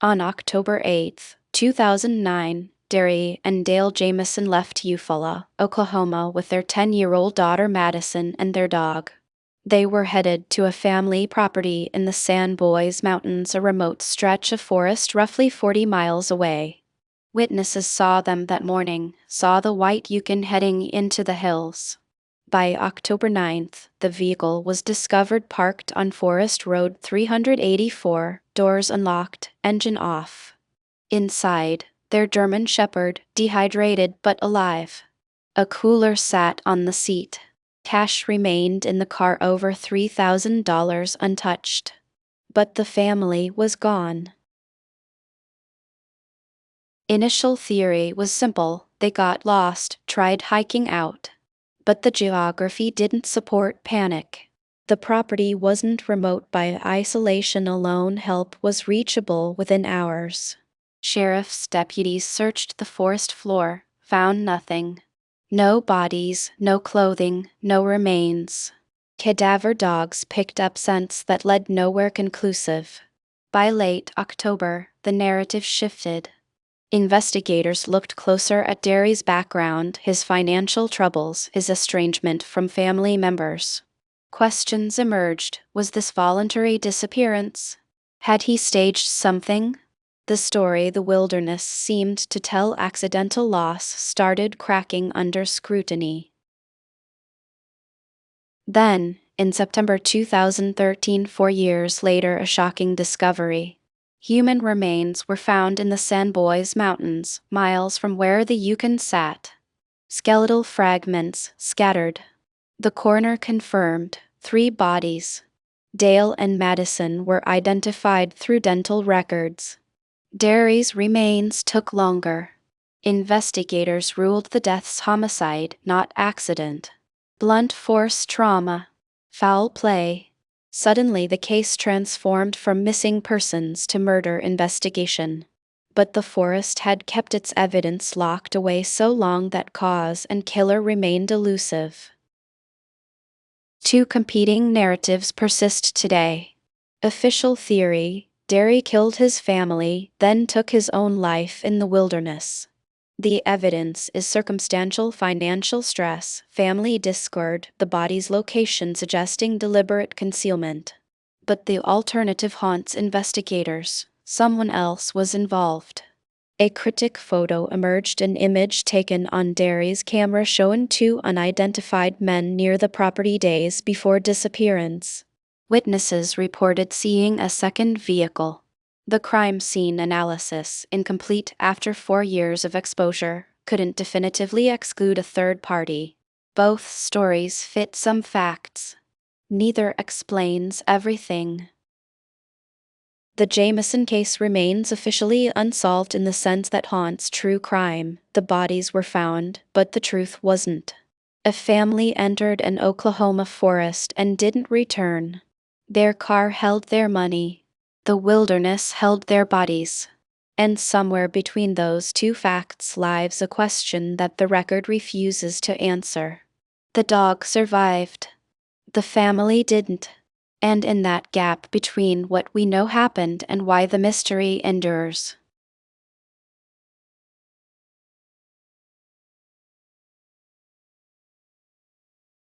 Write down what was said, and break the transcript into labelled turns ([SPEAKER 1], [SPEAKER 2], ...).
[SPEAKER 1] On October 8, 2009, Dary and Dale Jamison left Eufaula, Oklahoma with their 10-year-old daughter Madyson and their dog. They were headed to a family property in the Bois Mountains, a remote stretch of forest roughly 40 miles away. Witnesses saw them that morning, saw the white Yukon heading into the hills. By October 9th, the vehicle was discovered parked on Forest Road 384, doors unlocked, engine off. Inside, their German Shepherd, dehydrated but alive. A cooler sat on the seat. Cash remained in the car, over $3,000 untouched. But the family was gone. Initial theory was simple: they got lost, tried hiking out. But the geography didn't support panic. The property wasn't remote by isolation alone, help was reachable within hours. Sheriff's deputies searched the forest floor, found nothing. No bodies, no clothing, no remains. Cadaver dogs picked up scents that led nowhere conclusive. By late October, the narrative shifted. Investigators looked closer at Dary's background, his financial troubles, his estrangement from family members. Questions emerged: was this voluntary disappearance? Had he staged something? The story the wilderness seemed to tell, accidental loss, started cracking under scrutiny. Then, in September 2013, 4 years later, a shocking discovery. Human remains were found in the Bois Mountains, miles from where the Yukon sat. Skeletal fragments scattered. The coroner confirmed 3 bodies. Dale and Madyson were identified through dental records. Dary's remains took longer. Investigators ruled the deaths homicide, not accident. Blunt force trauma. Foul play. Suddenly the case transformed from missing persons to murder investigation. But the forest had kept its evidence locked away so long that cause and killer remained elusive. 2 competing narratives persist today. Official theory: Dary killed his family, then took his own life in the wilderness. The evidence is circumstantial: financial stress, family discord, the body's location suggesting deliberate concealment. But the alternative haunts investigators: someone else was involved. A critic photo emerged, an image taken on Dary's camera showing 2 unidentified men near the property days before disappearance. Witnesses reported seeing a second vehicle. The crime scene analysis, incomplete after 4 years of exposure, couldn't definitively exclude a third party. Both stories fit some facts. Neither explains everything. The Jamison case remains officially unsolved in the sense that haunts true crime. The bodies were found, but the truth wasn't. A family entered an Oklahoma forest and didn't return. Their car held their money. The wilderness held their bodies. And somewhere between those 2 facts lies a question that the record refuses to answer. The dog survived. The family didn't. And in that gap between what we know happened and why, the mystery endures.